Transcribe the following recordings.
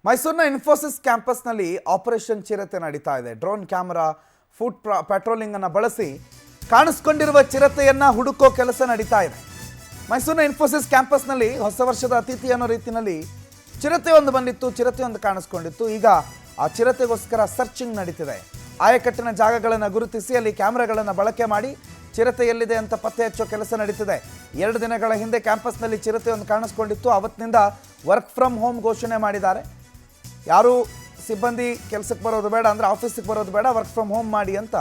ಮೈಸೂರಿನ ಇನ್ಫೋಸಿಸ್ ಕ್ಯಾಂಪಸ್ನಲ್ಲಿ ಆಪರೇಷನ್ ಚಿರತೆ ನಡೀತಾ ಇದೆ. ಡ್ರೋನ್ ಕ್ಯಾಮೆರಾ, ಫುಟ್ ಪೆಟ್ರೋಲಿಂಗ್ ಅನ್ನು ಬಳಸಿ ಕಾಣಿಸ್ಕೊಂಡಿರುವ ಚಿರತೆಯನ್ನ ಹುಡುಕೋ ಕೆಲಸ ನಡೀತಾ ಇದೆ. ಮೈಸೂರಿನ ಇನ್ಫೋಸಿಸ್ ಕ್ಯಾಂಪಸ್ನಲ್ಲಿ ಹೊಸ ವರ್ಷದ ಅತಿಥಿ ಅನ್ನೋ ರೀತಿಯಲ್ಲಿ ಚಿರತೆ ಒಂದು ಬಂದಿತ್ತು, ಚಿರತೆ ಒಂದು ಕಾಣಿಸ್ಕೊಂಡಿತ್ತು. ಈಗ ಆ ಚಿರತೆಗೋಸ್ಕರ ಸರ್ಚಿಂಗ್ ನಡೀತಿದೆ. ಆಯಕಟ್ಟಿನ ಜಾಗಗಳನ್ನು ಗುರುತಿಸಿ ಅಲ್ಲಿ ಕ್ಯಾಮೆರಾಗಳನ್ನು ಬಳಕೆ ಮಾಡಿ ಚಿರತೆ ಎಲ್ಲಿದೆ ಅಂತ ಪತ್ತೆ ಹಚ್ಚೋ ಕೆಲಸ ನಡೀತಿದೆ. 2 ದಿನಗಳ ಹಿಂದೆ ಕ್ಯಾಂಪಸ್ನಲ್ಲಿ ಚಿರತೆ ಒಂದು ಕಾಣಿಸ್ಕೊಂಡಿತ್ತು. ಅವತ್ತಿನಿಂದ ವರ್ಕ್ ಫ್ರಮ್ ಹೋಮ್ ಘೋಷಣೆ ಮಾಡಿದ್ದಾರೆ. ಯಾರು ಸಿಬ್ಬಂದಿ ಕೆಲಸಕ್ಕೆ ಬರೋದು ಬೇಡ, ಅಂದರೆ ಆಫೀಸಿಗೆ ಬರೋದು ಬೇಡ, ವರ್ಕ್ ಫ್ರಮ್ ಹೋಮ್ ಮಾಡಿ ಅಂತ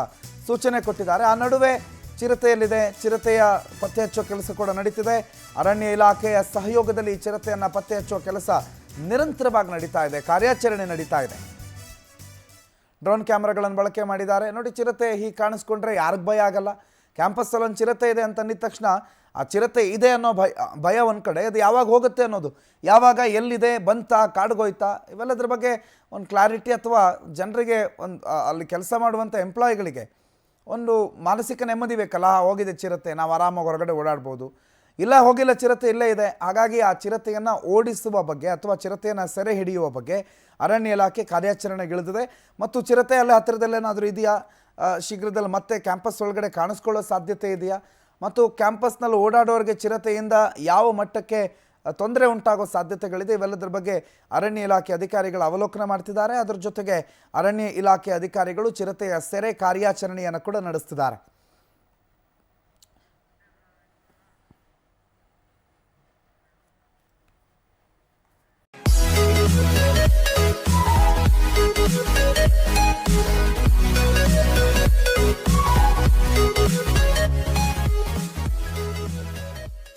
ಸೂಚನೆ ಕೊಟ್ಟಿದ್ದಾರೆ. ಆ ನಡುವೆ ಚಿರತೆಯಲ್ಲಿದೆ, ಚಿರತೆಯ ಪತ್ತೆ ಹಚ್ಚೋ ಕೆಲಸ ಕೂಡ ನಡೀತಿದೆ. ಅರಣ್ಯ ಇಲಾಖೆಯ ಸಹಯೋಗದಲ್ಲಿ ಚಿರತೆಯನ್ನು ಪತ್ತೆ ಹಚ್ಚೋ ಕೆಲಸ ನಿರಂತರವಾಗಿ ನಡೀತಾ ಇದೆ, ಕಾರ್ಯಾಚರಣೆ ನಡೀತಾ ಇದೆ. ಡ್ರೋನ್ ಕ್ಯಾಮ್ರಾಗಳನ್ನು ಬಳಕೆ ಮಾಡಿದ್ದಾರೆ. ನೋಡಿ, ಚಿರತೆ ಹೀಗೆ ಕಾಣಿಸ್ಕೊಂಡ್ರೆ ಯಾರಿಗೆ ಭಯ ಆಗಲ್ಲ? ಕ್ಯಾಂಪಸ್ಸಲ್ಲಿ ಒಂದು ಚಿರತೆ ಇದೆ ಅಂತ ಅಂದಿದ ತಕ್ಷಣ ಆ ಚಿರತೆ ಇದೆ ಅನ್ನೋ ಭಯ ಒಂದು ಕಡೆ, ಅದು ಯಾವಾಗ ಹೋಗುತ್ತೆ ಅನ್ನೋದು, ಯಾವಾಗ ಎಲ್ಲಿದೆ, ಬಂತಾ, ಕಾಡ್ಗೋಯ್ತಾ, ಇವೆಲ್ಲದ್ರ ಬಗ್ಗೆ ಒಂದು ಕ್ಲಾರಿಟಿ ಅಥವಾ ಜನರಿಗೆ ಒಂದು ಅಲ್ಲಿ ಕೆಲಸ ಮಾಡುವಂಥ ಎಂಪ್ಲಾಯಿಗಳಿಗೆ ಒಂದು ಮಾನಸಿಕ ನೆಮ್ಮದಿ ಬೇಕಲ್ಲ. ಹೋಗಿದೆ ಚಿರತೆ, ನಾವು ಆರಾಮಾಗಿ ಹೊರಗಡೆ ಓಡಾಡ್ಬೋದು. ಇಲ್ಲ, ಹೋಗಿಲ್ಲ, ಚಿರತೆ ಇಲ್ಲೇ ಇದೆ. ಹಾಗಾಗಿ ಆ ಚಿರತೆಯನ್ನು ಓಡಿಸುವ ಬಗ್ಗೆ ಅಥವಾ ಚಿರತೆಯನ್ನು ಸೆರೆ ಹಿಡಿಯುವ ಬಗ್ಗೆ ಅರಣ್ಯ ಇಲಾಖೆ ಕಾರ್ಯಾಚರಣೆಗಿಳಿದಿದೆ. ಮತ್ತು ಚಿರತೆ ಅಲ್ಲೇ ಹತ್ತಿರದಲ್ಲೇನಾದರೂ ಇದೆಯಾ, ಶೀಘ್ರದಲ್ಲಿ ಮತ್ತೆ ಕ್ಯಾಂಪಸ್ ಒಳಗಡೆ ಕಾಣಿಸ್ಕೊಳ್ಳೋ ಸಾಧ್ಯತೆ ಇದೆಯಾ, ಮತ್ತು ಕ್ಯಾಂಪಸ್ನಲ್ಲಿ ಓಡಾಡೋರಿಗೆ ಚಿರತೆಯಿಂದ ಯಾವ ಮಟ್ಟಕ್ಕೆ ತೊಂದರೆ ಉಂಟಾಗೋ ಸಾಧ್ಯತೆಗಳಿದೆ, ಇವೆಲ್ಲದರ ಬಗ್ಗೆ ಅರಣ್ಯ ಇಲಾಖೆ ಅಧಿಕಾರಿಗಳು ಅವಲೋಕನ ಮಾಡ್ತಿದ್ದಾರೆ. ಅದರ ಜೊತೆಗೆ ಅರಣ್ಯ ಇಲಾಖೆ ಅಧಿಕಾರಿಗಳು ಚಿರತೆಯ ಸೆರೆ ಕಾರ್ಯಾಚರಣೆಯನ್ನು ಕೂಡ ನಡೆಸ್ತಿದ್ದಾರೆ.